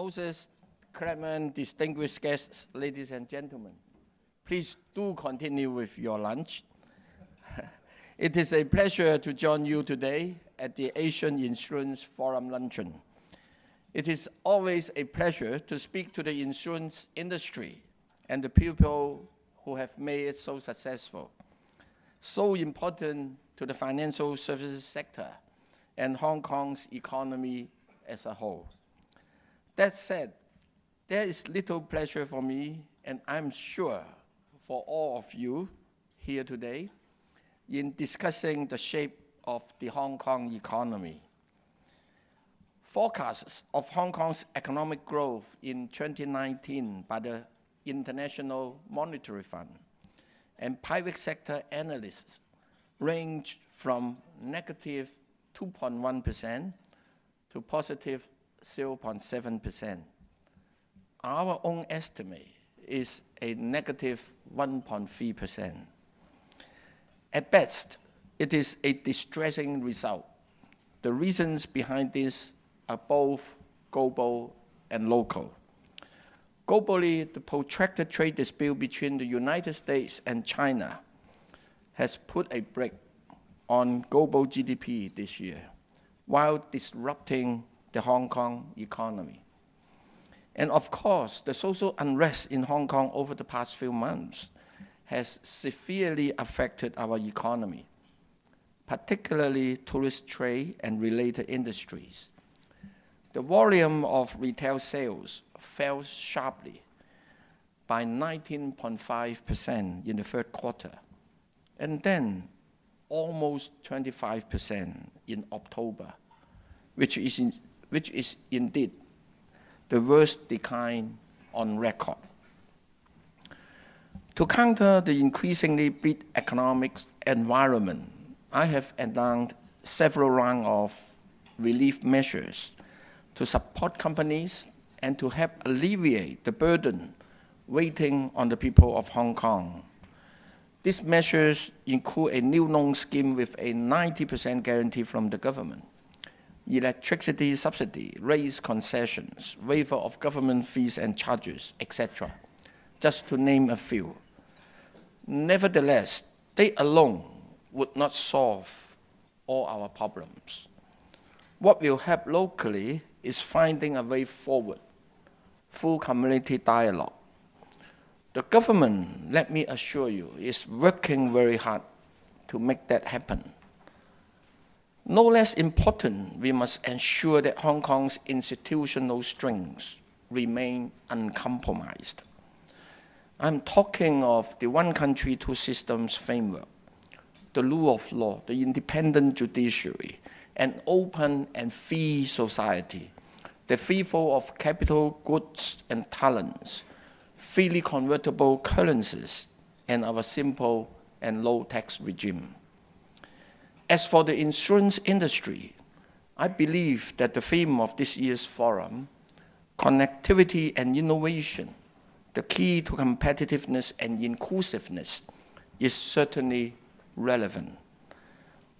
Moses, Clement, distinguished guests, ladies and gentlemen, please do continue with your lunch. It is a pleasure to join you today at the Asian Insurance Forum Luncheon. It is always a pleasure to speak to the insurance industry and the people who have made it so successful, so important to the financial services sector and Hong Kong's economy as a whole. That said, there is little pleasure for me, and I'm sure for all of you here today, in discussing the shape of the Hong Kong economy. Forecasts of Hong Kong's economic growth in 2019 by the International Monetary Fund and private sector analysts range from negative 2.1% to positive 0.7%. Our own estimate is a negative 1.3%. At best, it is a distressing result. The reasons behind this are both global and local. Globally, the protracted trade dispute between the United States and China has put a brake on global GDP this year, while disrupting the Hong Kong economy. And of course, the social unrest in Hong Kong over the past few months has severely affected our economy, particularly tourist trade and related industries. The volume of retail sales fell sharply by 19.5% in the third quarter, and then almost 25% in October, which is indeed the worst decline on record. To counter the increasingly bleak economic environment, I have announced several rounds of relief measures to support companies and to help alleviate the burden waiting on the people of Hong Kong. These measures include a new loan scheme with a 90% guarantee from the government, electricity subsidy, raise concessions, waiver of government fees and charges, etc., just to name a few. Nevertheless, they alone would not solve all our problems. What will help locally is finding a way forward through community dialogue. The government, let me assure you, is working very hard to make that happen. No less important, we must ensure that Hong Kong's institutional strengths remain uncompromised. I'm talking of the one country, two systems framework, the rule of law, the independent judiciary, an open and free society, the free flow of capital, goods, and talents, freely convertible currencies, and our simple and low tax regime. As for the insurance industry, I believe that the theme of this year's forum, connectivity and innovation, the key to competitiveness and inclusiveness, is certainly relevant.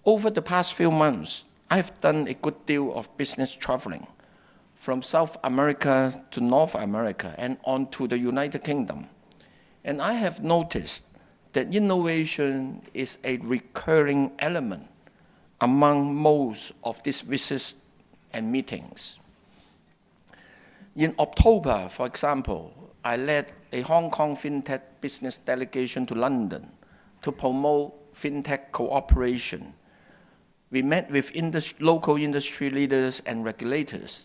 Over the past few months, I've done a good deal of business traveling from South America to North America and on to the United Kingdom. And I have noticed that innovation is a recurring element among most of these visits and meetings. In October, for example, I led a Hong Kong FinTech business delegation to London to promote FinTech cooperation. We met with local industry leaders and regulators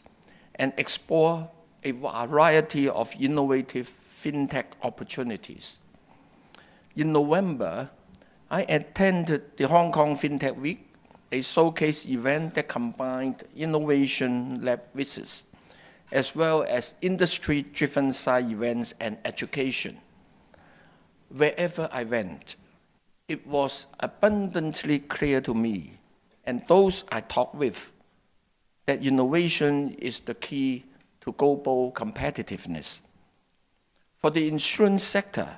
and explored a variety of innovative FinTech opportunities. In November, I attended the Hong Kong FinTech Week, a showcase event that combined innovation lab visits, as well as industry-driven side events and education. Wherever I went, it was abundantly clear to me, and those I talked with, that innovation is the key to global competitiveness. For the insurance sector,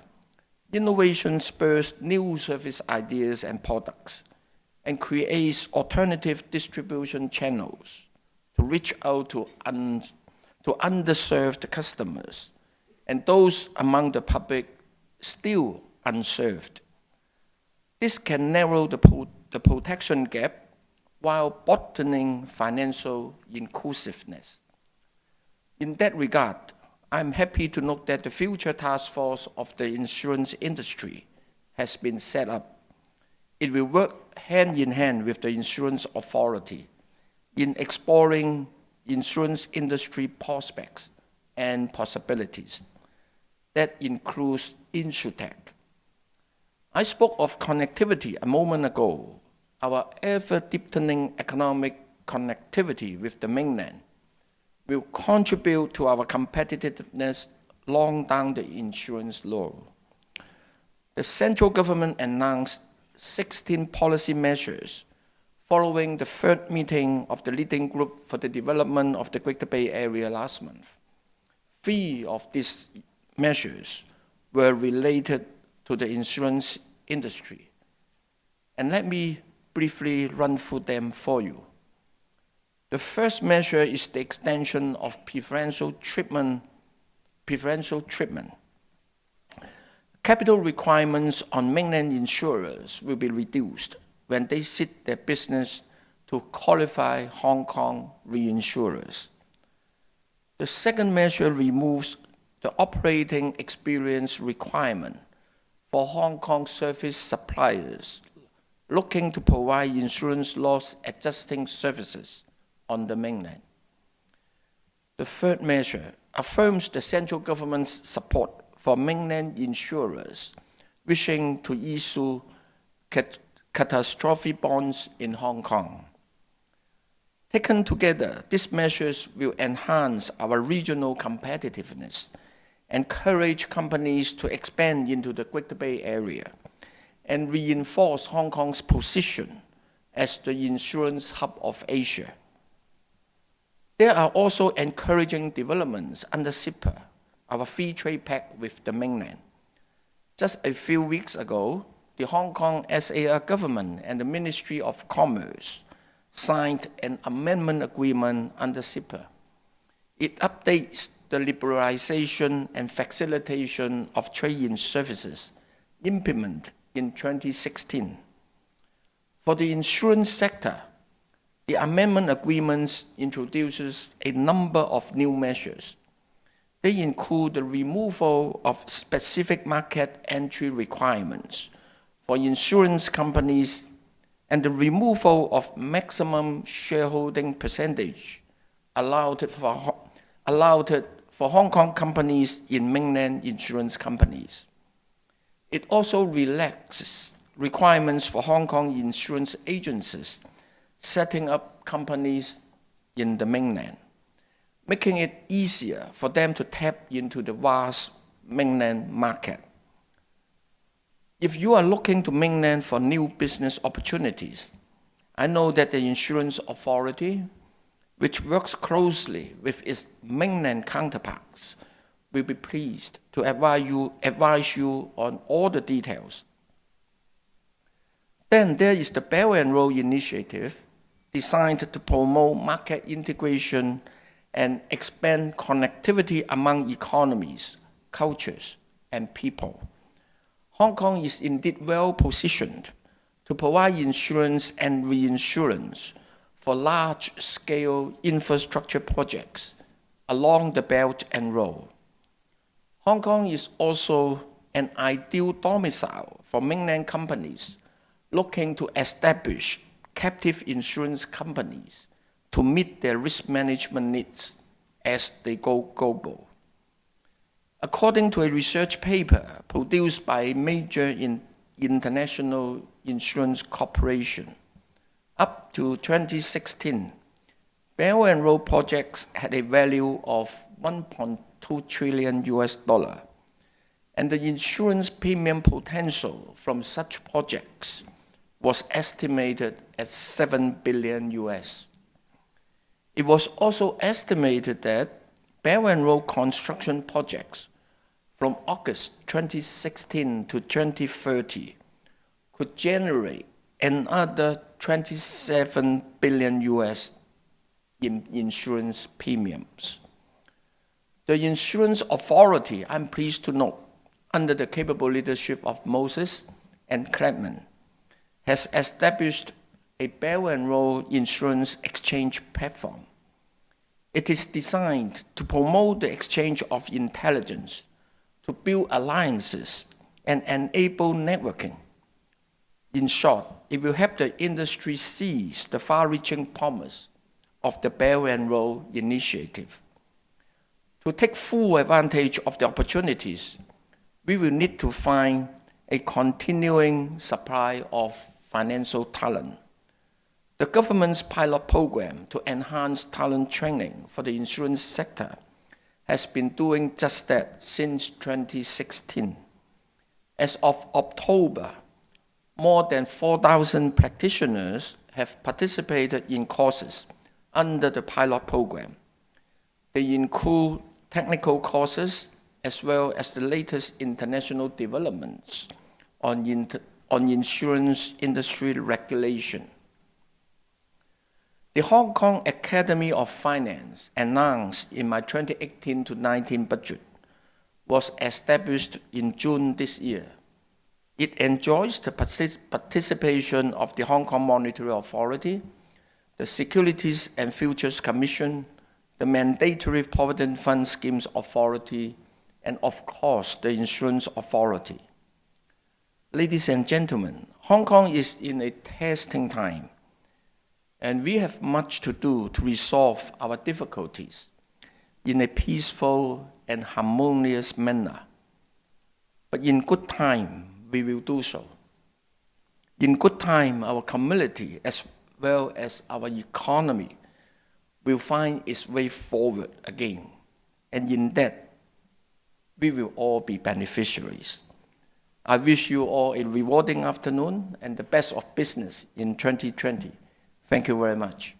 innovation spurs new service ideas and products, and creates alternative distribution channels to reach out to to underserved customers and those among the public still unserved. This can narrow the protection gap while broadening financial inclusiveness. In that regard, I'm happy to note that the future task force of the insurance industry has been set up. It will work hand in hand with the insurance authority in exploring insurance industry prospects and possibilities. That includes InsurTech. I spoke of connectivity a moment ago. Our ever-deepening economic connectivity with the mainland will contribute to our competitiveness long down the insurance road. The central government announced 16 policy measures following the third meeting of the leading group for the development of the Greater Bay Area last month. 3 of these measures were related to the insurance industry. And let me briefly run through them for you. The first measure is the extension of preferential treatment. Capital requirements on mainland insurers will be reduced when they cede their business to qualified Hong Kong reinsurers. The second measure removes the operating experience requirement for Hong Kong service suppliers looking to provide insurance loss adjusting services on the mainland. The third measure affirms the central government's support for mainland insurers wishing to issue catastrophe bonds in Hong Kong. Taken together, these measures will enhance our regional competitiveness, encourage companies to expand into the Greater Bay Area, and reinforce Hong Kong's position as the insurance hub of Asia. There are also encouraging developments under CIPA, our free trade pact with the mainland. Just a few weeks ago, the Hong Kong SAR government and the Ministry of Commerce signed an amendment agreement under CIPA. It updates the liberalization and facilitation of trade-in services implemented in 2016. For the insurance sector, the amendment agreement introduces a number of new measures. They include the removal of specific market entry requirements for insurance companies and the removal of maximum shareholding percentage allowed for Hong Kong companies in mainland insurance companies. It also relaxes requirements for Hong Kong insurance agencies setting up companies in the mainland, making it easier for them to tap into the vast mainland market. If you are looking to mainland for new business opportunities, I know that the insurance authority, which works closely with its mainland counterparts, will be pleased to advise you on all the details. Then there is the Belt and Road Initiative, designed to promote market integration and expand connectivity among economies, cultures, and people. Hong Kong is indeed well positioned to provide insurance and reinsurance for large-scale infrastructure projects along the Belt and Road. Hong Kong is also an ideal domicile for mainland companies looking to establish captive insurance companies to meet their risk management needs as they go global. According to a research paper produced by a major international insurance corporation, up to 2016, Belt and Road projects had a value of $1.2 trillion, and the insurance premium potential from such projects was estimated at $7 billion. It was also estimated that Belt and Road construction projects from August 2016 to 2030 could generate another $27 billion in insurance premiums. The insurance authority, I'm pleased to note, under the capable leadership of Moses and Clement, has established a Bell and Roll insurance exchange platform. It is designed to promote the exchange of intelligence, to build alliances, and enable networking. In short, it will help the industry seize the far-reaching promise of the Bell and Roll initiative. To take full advantage of the opportunities, we will need to find a continuing supply of financial talent. The government's pilot program to enhance talent training for the insurance sector has been doing just that since 2016. As of October, more than 4,000 practitioners have participated in courses under the pilot program. They include technical courses as well as the latest international developments on insurance industry regulation. The Hong Kong Academy of Finance, announced in my 2018-19 budget, was established in June this year. It enjoys the participation of the Hong Kong Monetary Authority, the Securities and Futures Commission, the Mandatory Provident Fund Schemes Authority, and of course, the Insurance Authority. Ladies and gentlemen, Hong Kong is in a testing time, and we have much to do to resolve our difficulties in a peaceful and harmonious manner. But in good time, we will do so. In good time, our community, as well as our economy, will find its way forward again. And in that, we will all be beneficiaries. I wish you all a rewarding afternoon and the best of business in 2020. Thank you very much.